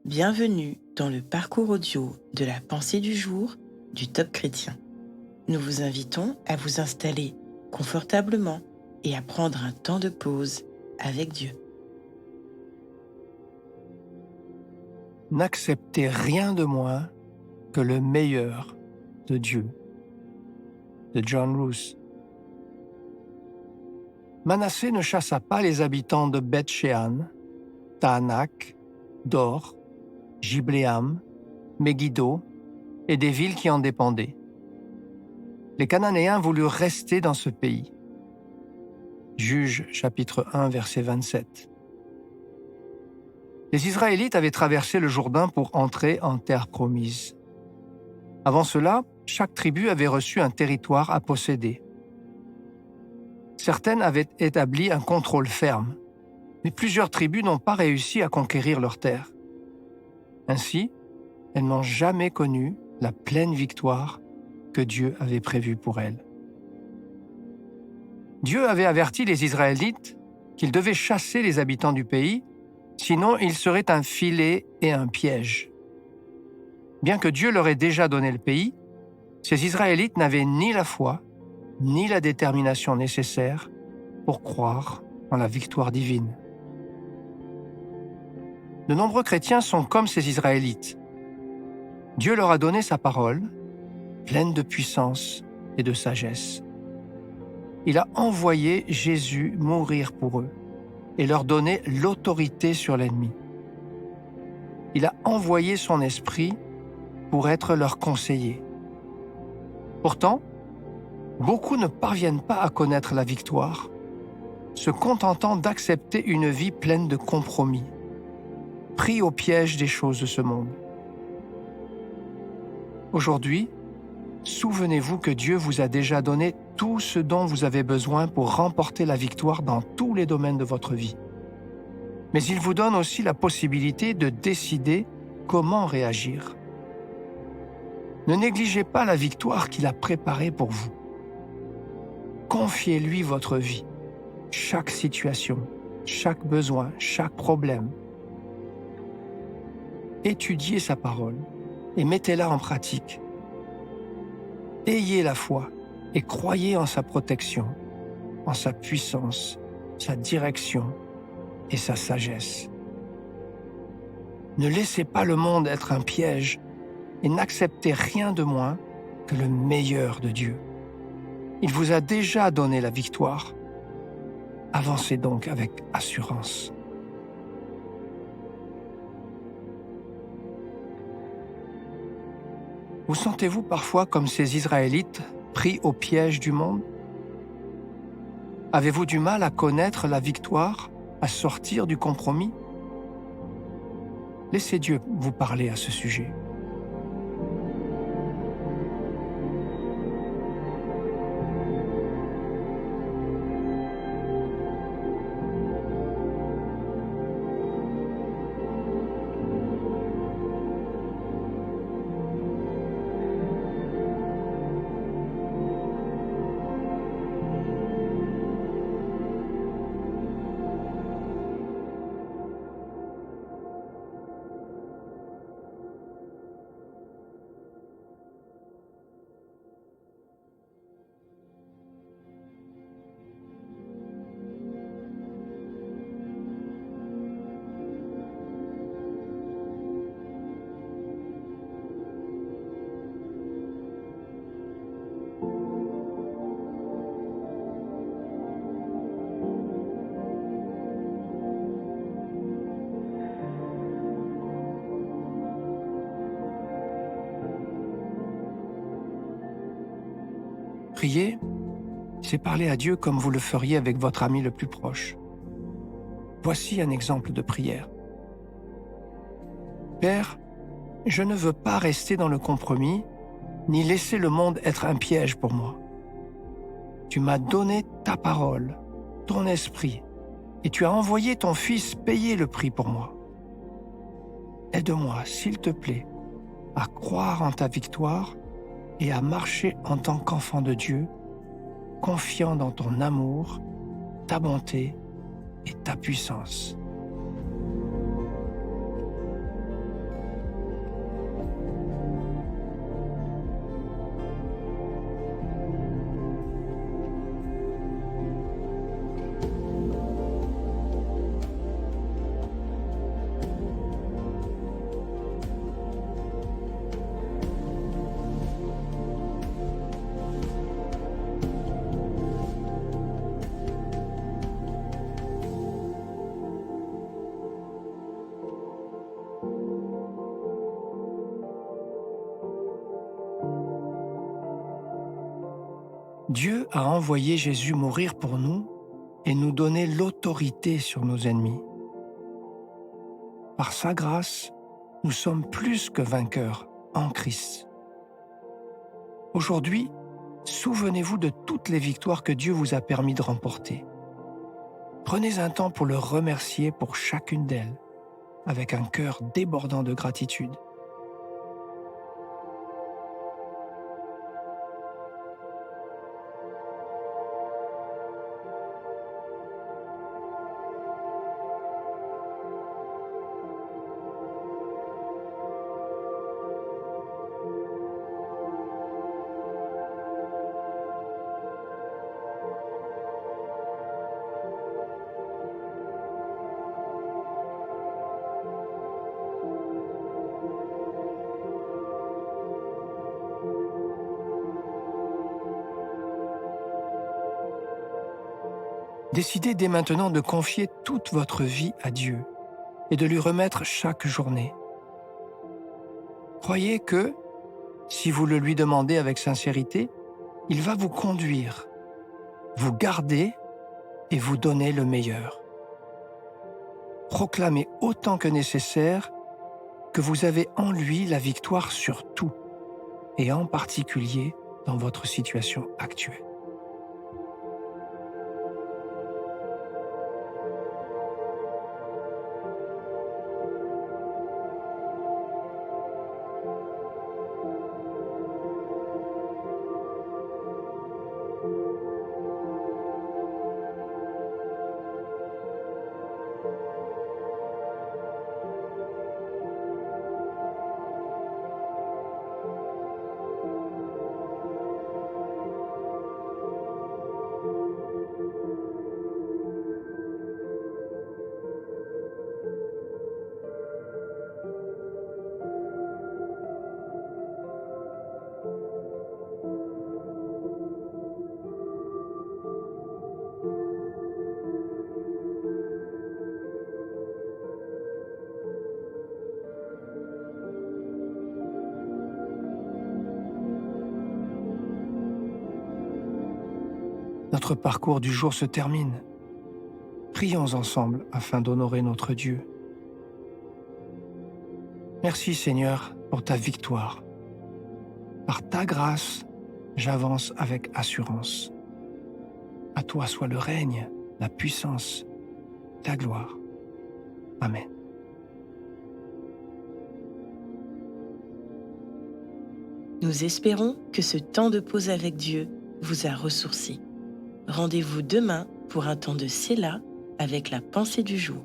Bienvenue dans le parcours audio de la pensée du jour du Top Chrétien. Nous vous invitons à vous installer confortablement et à prendre un temps de pause avec Dieu. N'acceptez rien de moins que le meilleur de Dieu. De John Roos. Manassé ne chassa pas les habitants de Beth-Shean, Taanach, Dor, Gibléam, Megiddo et des villes qui en dépendaient. Les Cananéens voulurent rester dans ce pays. Juges chapitre 1 verset 27. Les Israélites avaient traversé le Jourdain pour entrer en terre promise. Avant cela, chaque tribu avait reçu un territoire à posséder. Certaines avaient établi un contrôle ferme, mais plusieurs tribus n'ont pas réussi à conquérir leur terre. Ainsi, elles n'ont jamais connu la pleine victoire que Dieu avait prévue pour elles. Dieu avait averti les Israélites qu'ils devaient chasser les habitants du pays, sinon ils seraient un filet et un piège. Bien que Dieu leur ait déjà donné le pays, ces Israélites n'avaient ni la foi, ni la détermination nécessaire pour croire en la victoire divine. De nombreux chrétiens sont comme ces Israélites. Dieu leur a donné sa parole, pleine de puissance et de sagesse. Il a envoyé Jésus mourir pour eux et leur donner l'autorité sur l'ennemi. Il a envoyé son esprit pour être leur conseiller. Pourtant, beaucoup ne parviennent pas à connaître la victoire, se contentant d'accepter une vie pleine de compromis, pris au piège des choses de ce monde. Aujourd'hui, souvenez-vous que Dieu vous a déjà donné tout ce dont vous avez besoin pour remporter la victoire dans tous les domaines de votre vie. Mais il vous donne aussi la possibilité de décider comment réagir. Ne négligez pas la victoire qu'il a préparée pour vous. Confiez-lui votre vie, chaque situation, chaque besoin, chaque problème. Étudiez sa parole et mettez-la en pratique. Ayez la foi et croyez en sa protection, en sa puissance, sa direction et sa sagesse. Ne laissez pas le monde être un piège et n'acceptez rien de moins que le meilleur de Dieu. Il vous a déjà donné la victoire. Avancez donc avec assurance. Vous sentez-vous parfois comme ces Israélites pris au piège du monde? Avez-vous du mal à connaître la victoire, à sortir du compromis? Laissez Dieu vous parler à ce sujet. Prier, c'est parler à Dieu comme vous le feriez avec votre ami le plus proche. Voici un exemple de prière. Père, je ne veux pas rester dans le compromis, ni laisser le monde être un piège pour moi. Tu m'as donné ta parole, ton esprit, et tu as envoyé ton Fils payer le prix pour moi. Aide-moi, s'il te plaît, à croire en ta victoire et à marcher en tant qu'enfant de Dieu, confiant dans ton amour, ta bonté et ta puissance. Dieu a envoyé Jésus mourir pour nous et nous donner l'autorité sur nos ennemis. Par sa grâce, nous sommes plus que vainqueurs en Christ. Aujourd'hui, souvenez-vous de toutes les victoires que Dieu vous a permis de remporter. Prenez un temps pour le remercier pour chacune d'elles, avec un cœur débordant de gratitude. Décidez dès maintenant de confier toute votre vie à Dieu et de lui remettre chaque journée. Croyez que, si vous le lui demandez avec sincérité, il va vous conduire, vous garder et vous donner le meilleur. Proclamez autant que nécessaire que vous avez en lui la victoire sur tout, et en particulier dans votre situation actuelle. Notre parcours du jour se termine. Prions ensemble afin d'honorer notre Dieu. Merci Seigneur pour ta victoire. Par ta grâce, j'avance avec assurance. À toi soit le règne, la puissance, la gloire. Amen. Nous espérons que ce temps de pause avec Dieu vous a ressourci. Rendez-vous demain pour un temps de Séla avec la pensée du jour.